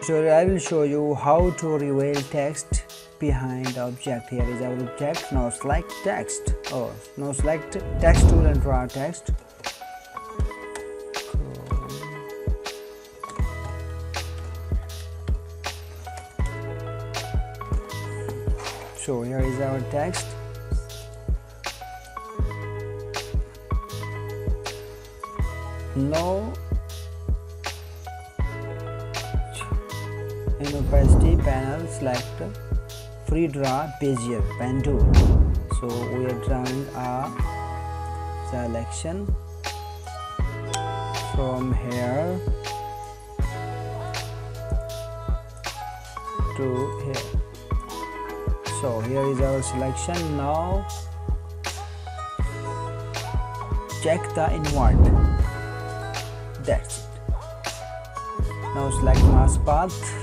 So I will show you how to reveal text behind object. Here is our object. Now select text. Now select text tool and draw text. So here is our text. Now in opacity panel select free draw Bezier pen tool. So we are drawing a selection from here to here. So here is our selection. Now check the invert. That's it. Now select mask path.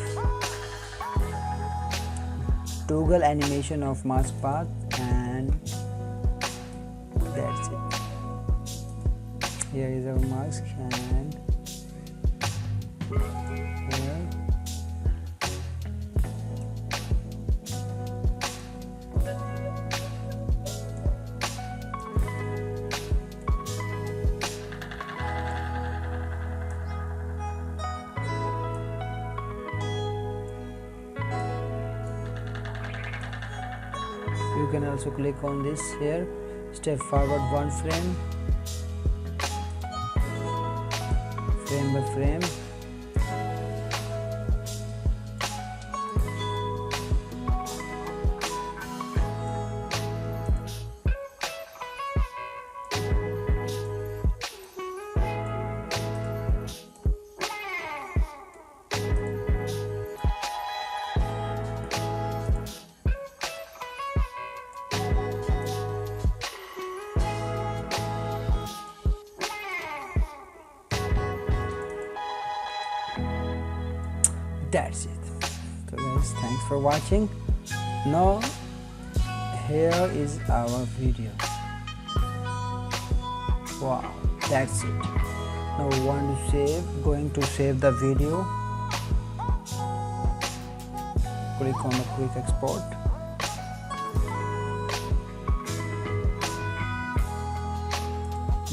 Toggle animation of mask path, and that's it. Here is our mask, and here. You can also click on this here, step forward one frame by frame. That's it. So guys, thanks for watching. Now here is our video. Wow, that's it. Now we want to save. Going to save the video. Click on the quick export.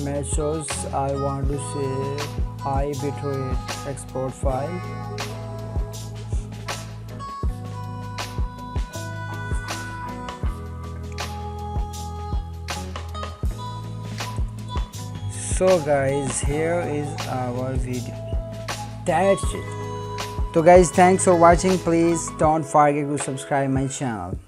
Match shows I want to save high bitrate export file. So guys, here is our video. That's it. So guys, thanks for watching. Please don't forget to subscribe my channel.